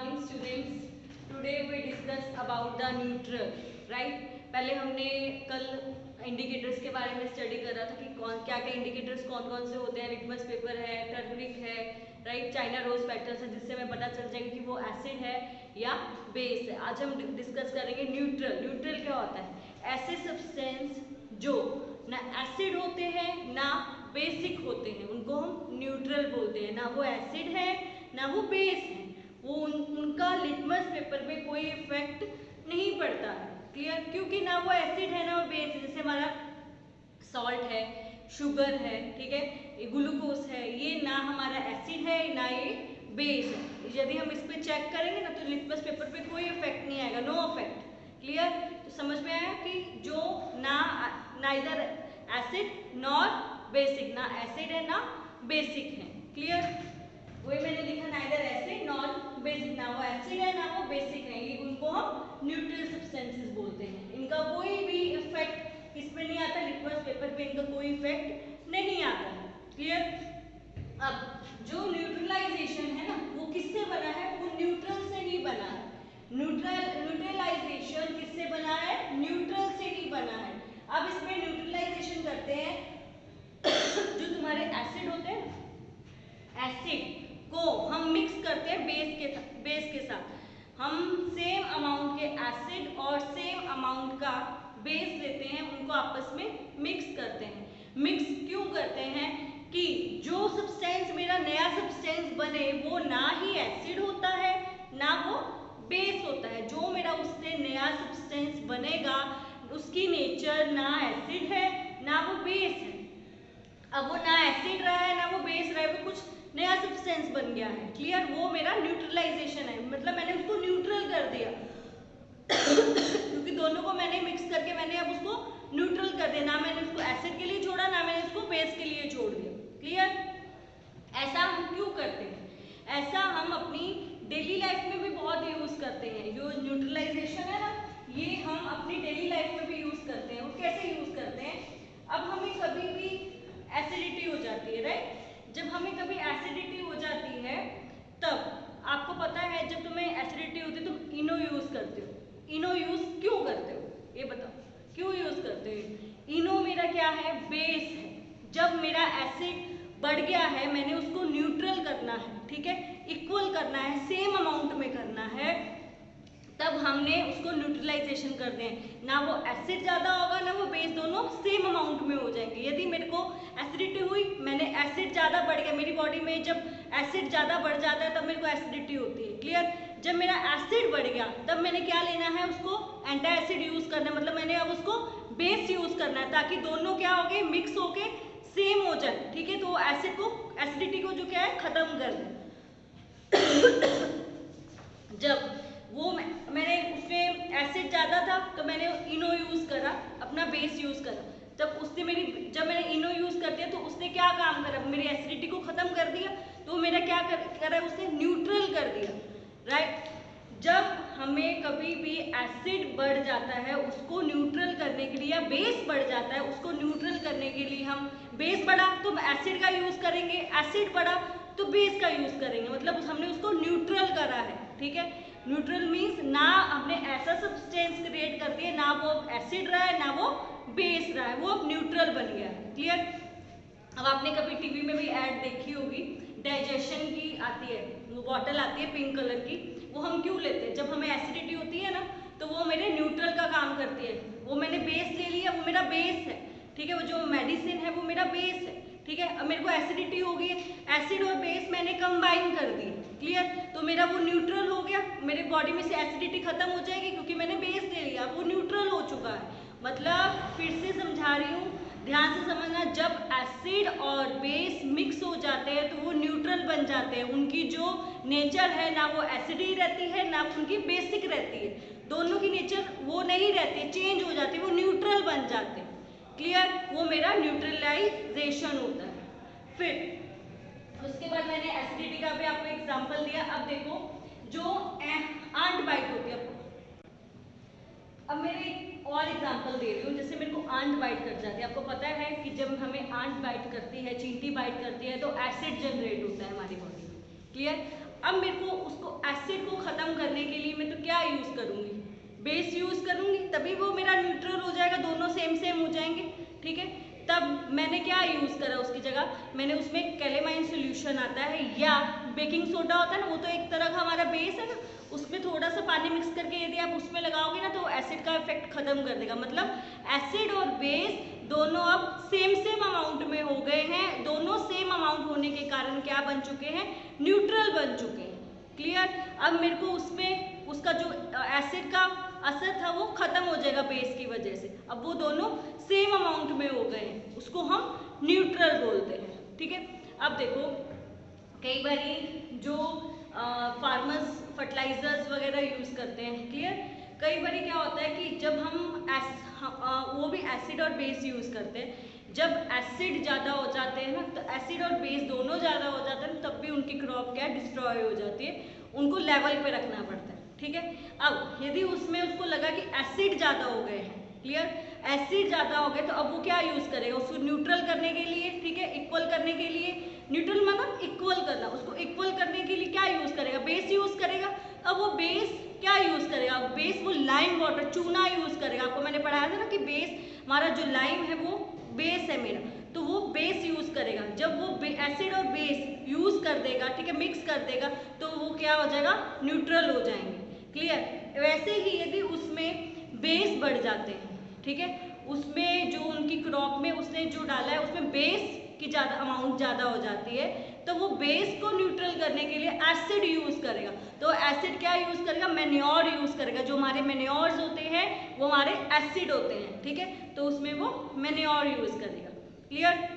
morning students. Today we discuss about the neutral, right? पहले हमने कल इंडिकेटर्स के बारे में स्टडी करा था कि कौन क्या क्या इंडिकेटर्स कौन कौन से होते हैं. लिटमस पेपर है, टर्मरिक है, राइट, चाइना रोज पैटर्न है, जिससे हमें पता चल जाएगा कि वो एसिड है या बेस है. आज हम डिस्कस करेंगे न्यूट्रल. न्यूट्रल क्या होता है? ऐसे सब्सटेंस जो ना एसिड होते हैं ना बेसिक होते हैं, उनको हम न्यूट्रल बोलते हैं. ना वो एसिड है ना वो बेस है, वो उनका लिटमस पेपर पे कोई इफेक्ट नहीं पड़ता है. क्लियर? क्योंकि ना वो एसिड है ना वो बेस है. जैसे हमारा सॉल्ट है, शुगर है, ठीक है, ये ग्लूकोज है, ये ना हमारा एसिड है ना ये बेस है. यदि हम इस पे चेक करेंगे ना तो लिटमस पेपर पे कोई इफेक्ट नहीं आएगा, नो इफेक्ट. क्लियर? तो समझ में आया कि जो नाइदर एसिड नॉर बेसिक, ना एसिड है ना बेसिक है. क्लियर? वही मैंने लिखा नाइदर एसिड नॉर बेसिक, ना वो एसिड है ना वो बेसिक है. ये उनको हम न्यूट्रल सब्सटेंसेस बोलते हैं. इनका कोई भी इफेक्ट इस पे नहीं आता, लिटमस पेपर पे इनका कोई इफेक्ट नहीं आता है. क्लियर? अब जो न्यूट्रलाइजेशन है ना वो किससे बना है? वो न्यूट्रल से नहीं बना है. न्यूट्रलाइजेशन किससे बना है? न्यूट्रल से नहीं बना है. अब इसमें न्यूट्रलाइजेशन करते हैं जो तुम्हारे एसिड होते हैं, एसिड को हम मिक्स करते हैं बेस के साथ. हम सेम अमाउंट के एसिड और सेम अमाउंट का बेस लेते हैं, उनको आपस में मिक्स करते हैं. मिक्स क्यों करते हैं? कि जो सब्सटेंस मेरा नया सब्सटेंस बने वो ना ही एसिड होता है ना वो बेस होता है. जो मेरा उससे नया सब्सटेंस बनेगा उसकी नेचर ना एसिड है ना वो बेस है. अब वो ना एसिड रहा है ना वो बेस रहा है, वो कुछ नया सब्सटेंस बन गया है. क्लियर? वो मेरा न्यूट्रलाइजेशन है, मतलब मैंने उसको न्यूट्रल कर दिया क्योंकि दोनों को मैंने मिक्स करके मैंने अब उसको न्यूट्रल कर दिया. ना मैंने उसको एसिड के लिए छोड़ा ना मैंने उसको बेस के लिए छोड़ दिया. क्लियर? ऐसा हम क्यों करते हैं? ऐसा हम अपनी डेली लाइफ में भी बहुत यूज करते हैं. जो न्यूट्रलाइजेशन है ना ये हम अपनी डेली लाइफ में भी यूज करते हैं. वो कैसे यूज करते हैं? अब हमें कभी भी एसिडिटी हो जाती है, राइट? जब हमें कभी एसिडिटी हो जाती है तब आपको पता है जब तुम्हें एसिडिटी होती है तुम इनो यूज करते हो. इनो यूज क्यों करते हो ये बताओ, क्यों यूज करते हो? इनो मेरा क्या है? बेस है. जब मेरा एसिड बढ़ गया है मैंने उसको न्यूट्रल करना है, ठीक है, इक्वल करना है, सेम अमाउंट में करना है, तब हमने उसको न्यूट्रलाइजेशन कर दें. ना वो एसिड ज़्यादा होगा ना वो बेस, दोनों सेम अमाउंट में हो जाएंगे. यदि मेरे को एसिडिटी हुई, मैंने एसिड ज़्यादा बढ़ गया, मेरी बॉडी में जब एसिड ज़्यादा बढ़ जाता है तब मेरे को एसिडिटी होती है. क्लियर? जब मेरा एसिड बढ़ गया तब मैंने क्या लेना है? उसको एंटी एसिड यूज़ करना है, मतलब मैंने अब उसको बेस यूज़ करना है ताकि दोनों क्या हो गए? मिक्स होके सेम हो जाए. ठीक है? तो एसिड को, एसिडिटी को जो क्या है खत्म कर दें. जब वो मैंने उसमें एसिड ज़्यादा था तो मैंने इनो यूज़ करा, अपना बेस यूज़ करा. जब उसने जब मैंने इनो यूज़ कर दिया तो उसने क्या काम करा? मेरी एसिडिटी को ख़त्म कर दिया. तो मेरा क्या करा? उसने न्यूट्रल कर दिया, राइट? जब हमें कभी भी एसिड बढ़ जाता है उसको न्यूट्रल करने के लिए, या बेस बढ़ जाता है उसको न्यूट्रल करने के लिए, हम बेस बढ़ा तो एसिड का यूज़ करेंगे, एसिड बढ़ा तो बेस का यूज़ करेंगे, मतलब हमने उसको न्यूट्रल करा है. ठीक है? न्यूट्रल मीन्स ना हमने ऐसा सब्सटेंस क्रिएट कर दिया ना वो एसिड रहा है ना वो बेस रहा है, वो अब न्यूट्रल बन गया है. क्लियर? अब आपने कभी टीवी में भी ऐड देखी होगी, डाइजेशन की आती है, वो बॉटल आती है पिंक कलर की. वो हम क्यों लेते हैं? जब हमें एसिडिटी होती है ना तो वो मेरे न्यूट्रल का काम करती है. वो मैंने बेस ले लिया, वो मेरा बेस है. ठीक है? वो जो मेडिसिन है वो मेरा बेस है. ठीक है? अब मेरे को एसिडिटी हो गई, एसिड और बेस मैंने कंबाइन कर दी. क्लियर? तो मेरा वो न्यूट्रल हो गया, मेरे बॉडी में से एसिडिटी खत्म हो जाएगी क्योंकि मैंने बेस ले लिया, वो न्यूट्रल हो चुका है. मतलब फिर से समझा रही हूँ, ध्यान से समझना. जब एसिड और बेस मिक्स हो जाते हैं तो वो न्यूट्रल बन जाते हैं. उनकी जो नेचर है ना वो एसिडी रहती है ना उनकी बेसिक रहती है, दोनों की नेचर वो नहीं रहती, चेंज हो जाती है, वो न्यूट्रल बन जाते हैं. क्लियर? वो मेरा न्यूट्रलाइजेशन होता है. फिर उसके बाद मैंने एसिडिटी का भी आपको एग्जांपल दिया. अब देखो जो आंट बाइट होती है, अब मेरे एक और एग्जांपल दे रही हूँ. जैसे मेरे को आंट बाइट कर जाती है, आपको पता है कि जब हमें आंट बाइट करती है, चींटी बाइट करती है तो एसिड जनरेट होता है हमारी बॉडी में. क्लियर? अब मेरे को उसको एसिड को ख़त्म करने के लिए मैं तो क्या यूज़ करूँगी, बेस यूज़ करूँगी, तभी वो मेरा न्यूट्रल हो जाएगा, दोनों सेम सेम हो जाएंगे। ठीक है, तब मैंने क्या यूज़ करा उसकी जगह, मैंने उसमें कैलेमाइन सोल्यूशन आता है या बेकिंग सोडा होता है ना, वो तो एक तरह का हमारा बेस है ना, उसमें थोड़ा सा पानी मिक्स करके यदि आप उसमें लगाओगे ना तो एसिड का इफेक्ट खत्म कर देगा। मतलब एसिड और बेस दोनों अब सेम सेम अमाउंट में हो गए हैं, दोनों सेम अमाउंट होने के कारण क्या बन चुके हैं, न्यूट्रल बन चुके हैं। क्लियर। अब मेरे को उसमें उसका जो एसिड का असर था वो खत्म हो जाएगा बेस की वजह से, अब वो दोनों सेम अमाउंट में हो गए हैं, उसको हम न्यूट्रल बोलते हैं। ठीक है, अब देखो कई बारी जो फार्मर्स फर्टिलाइजर्स वगैरह यूज़ करते हैं, क्लियर, कई बारी क्या होता है कि जब हम वो भी एसिड और बेस यूज़ करते हैं, जब एसिड ज़्यादा हो जाते हैं ना, तो एसिड और बेस दोनों ज़्यादा हो जाते हैं, तब भी उनकी क्रॉप क्या डिस्ट्रॉय हो जाती है, उनको लेवल पे रखना पड़ता है। ठीक है, अब यदि उसमें उसको लगा कि एसिड ज़्यादा हो गए हैं, क्लियर, एसिड ज़्यादा हो गए, तो अब वो क्या यूज़ करेगा उसको न्यूट्रल करने के लिए, ठीक है, इक्वल करने के लिए, न्यूट्रल मतलब इक्वल करना, उसको इक्वल करने के लिए क्या यूज़ करेगा, बेस यूज़ करेगा। अब वो बेस क्या यूज़ करेगा, बेस वो लाइम वाटर, चूना यूज़ करेगा। आपको मैंने पढ़ाया था ना कि बेस हमारा जो लाइम है वो बेस है मेरा, तो वो बेस यूज़ करेगा। जब वो एसिड और बेस यूज़ कर देगा, ठीक है, मिक्स कर देगा, तो वो क्या हो जाएगा, न्यूट्रल हो जाएंगे। क्लियर। वैसे ही यदि उसमें बेस बढ़ जाते हैं, ठीक है, उसमें जो उनकी क्रॉप में उसने जो डाला है उसमें बेस की ज़्यादा अमाउंट ज़्यादा हो जाती है, तो वो बेस को न्यूट्रल करने के लिए एसिड यूज़ करेगा। तो एसिड क्या यूज़ करेगा, मैन्योर यूज़ करेगा। जो हमारे मैन्योर्स होते हैं वो हमारे एसिड होते हैं, ठीक है, तो उसमें वो मैन्योर यूज़ करेगा। क्लियर।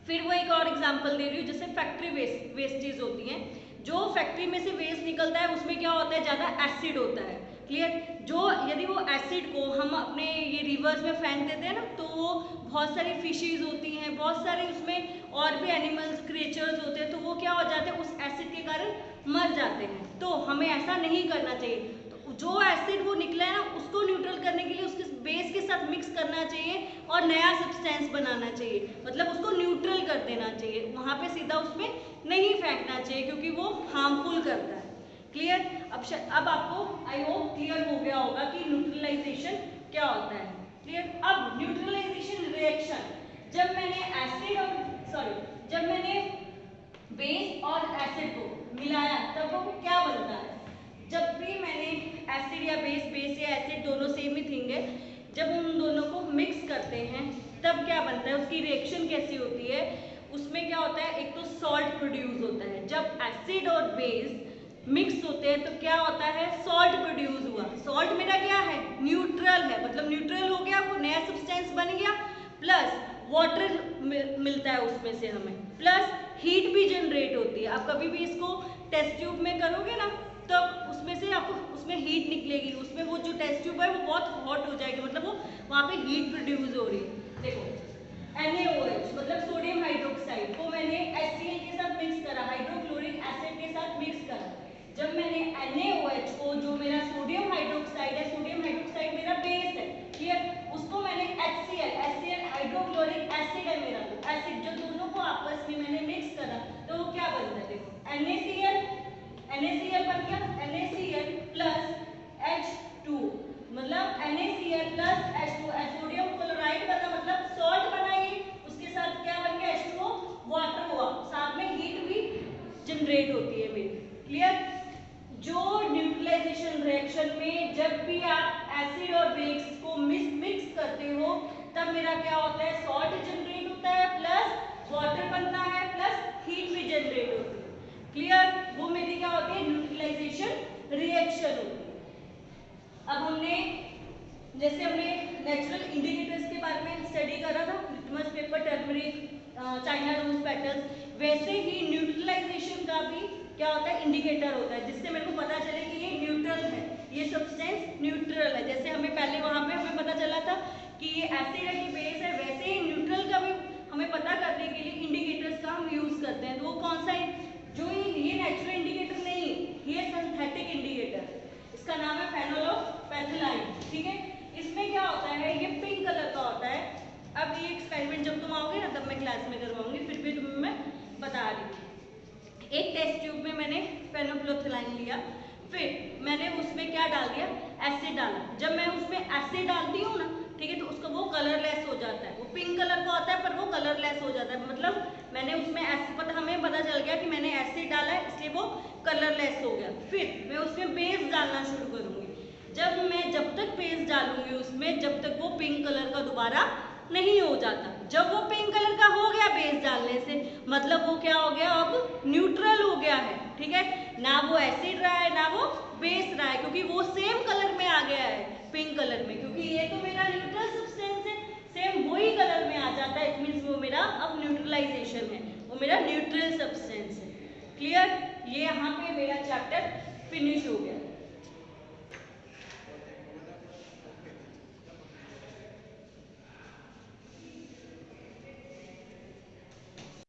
फिर वो एक और एग्जांपल दे रही हूँ, जैसे फैक्ट्री वेस्टेज होती हैं, जो फैक्ट्री में से वेस्ट निकलता है उसमें क्या होता है, ज़्यादा एसिड होता है। क्लियर। जो यदि वो एसिड को हम अपने ये रिवर्स में फेंक देते हैं ना, तो वो बहुत सारी फिशेज होती हैं, बहुत सारे उसमें और भी एनिमल्स क्रिएचर्स होते हैं, तो वो क्या हो जाते हैं, उस एसिड के कारण मर जाते हैं। तो हमें ऐसा नहीं करना चाहिए। तो जो एसिड वो निकला है ना, उसको न्यूट्रल करने के लिए उसके बेस के साथ मिक्स करना चाहिए और नया सब्सटेंस बनाना चाहिए, मतलब उसको न्यूट्रल कर देना चाहिए, वहाँ पे सीधा उसमें नहीं फेंकना चाहिए, क्योंकि वो हार्मफुल करता है। क्लियर। अब आपको आई होप क्लियर हो गया होगा कि न्यूट्रलाइजेशन क्या होता है। क्लियर। अब न्यूट्रलाइजेशन रिएक्शन, जब मैंने बेस और एसिड को मिलाया तब वो क्या बनता है, जब भी मैंने एसिड या बेस या एसिड दोनों सेम ही थिंग है, जब उन दोनों को मिक्स करते हैं तब क्या बनता है, उसकी रिएक्शन कैसी होती है, उसमें क्या होता है, एक तो सॉल्ट प्रोड्यूस होता है। जब एसिड और बेस मिक्स होते हैं तो क्या होता है, सॉल्ट प्रोड्यूस हुआ। सॉल्ट मेरा क्या है, न्यूट्रल है, मतलब न्यूट्रल हो गया, वो नया सब्सटेंस बन गया, प्लस वाटर मिलता है उसमें से हमें, प्लस हीट भी जनरेट होती है। आप कभी भी इसको टेस्ट ट्यूब में करोगे ना, तो उसमें से आपको उसमें हीट निकलेगी, उसमें वो जो टेस्ट ट्यूब है वो बहुत हॉट हो जाएगी, मतलब वो वहाँ पे हीट प्रोड्यूस हो रही है। देखो NaOH मतलब सोडियम हाइड्रोक्साइड को मैंने HCl के साथ मिक्स करा, हाइड्रोक्लोरिक एसिड के साथ मिक्स करा। जब मैंने NaOH को, जो मेरा सोडियम हाइड्रोक्साइड है, सोडियम हाइड्रोक्साइड मेरा बेस है, क्लियर, उसको मैंने HCl हाइड्रोक्लोरिक एसिड है मेरा एसिड, जो दोनों को आपस में मैंने मिक्स करा, तो वो क्या बनता है, देखो NaCl बन गया, NaCl प्लस H2, मतलब NaCl plus H2, sodium chloride बना, मतलब सॉल्ट बना ये, उसके साथ क्या बन गया, H2O, वाटर हुआ, साथ में हीट भी जनरेट होती है मेरी। क्लियर। जो न्यूट्रलाइजेशन रिएक्शन में जब भी आप एसिड और बेस को मिक्स करते हो, तब मेरा क्या होता है, सॉल्ट जनरेट होता है, प्लस वाटर बनता है, प्लस हीट भी जनरेट होती है। क्लियर। वो मेरी क्या होती है, न्यूट्रलाइजेशन रिएक्शन होती है। अब हमने नेचुरल इंडिकेटर्स के बारे में स्टडी करा था, litmus paper, turmeric, china rose petals, वैसे ही न्यूट्रलाइजेशन का भी क्या होता है, इंडिकेटर होता है, जिससे मेरे को पता चले कि ये न्यूट्रल है, ये सब्सटेंस न्यूट्रल है। जैसे हमें पहले वहाँ पे हमें पता चला था कि ये एसिड है कि बेस है, वैसे ही न्यूट्रल का भी हमें पता करने के लिए इंडिकेटर्स का हम यूज करते हैं। तो वो कौन सा है, जो ये नेचुरल इंडिकेटर नहीं है, ये सिंथेटिक इंडिकेटर, इसका नाम है फेनोल्फथालीन। ठीक है, इसमें क्या होता है, ये पिंक कलर का होता है। अब ये एक्सपेरिमेंट जब तुम आओगे ना, तब मैं क्लास में करवाऊंगी, फिर भी तुम्हें मैं बता रही हूँ। एक टेस्ट ट्यूब में मैंने फेनोक्लोथेलाइन लिया, फिर मैंने उसमें क्या डाल दिया, एसिड डाला। जब मैं उसमें एसिड डालती हूँ ना, ठीक है, तो उसका वो कलरलेस हो जाता है, वो पिंक कलर का होता है पर वो कलरलेस हो जाता है। मतलब मैंने उसमें हमें पता चल गया कि मैंने एसिड डाला है इसलिए वो कलरलेस हो गया। फिर मैं उसमें बेस डालना शुरू करूँगी। जब तक बेस डालूंगी उसमें, जब तक वो पिंक कलर का दोबारा नहीं हो जाता। जब वो पिंक कलर का हो गया बेस डालने से, मतलब वो क्या हो गया, अब न्यूट्रल हो गया है, ठीक है, ना वो एसिड रहा है ना वो बेस रहा है, क्योंकि वो सेम कलर में आ गया है, पिंक कलर में, क्योंकि ये तो मेरा न्यूट्रल सब्सटेंस है, सेम वही कलर में आ जाता है। इट मीन्स वो मेरा अब न्यूट्रलाइजेशन है, वो मेरा न्यूट्रल सब्सटेंस है। क्लियर? ये यहाँ पे मेरा चैप्टर फिनिश हो गया।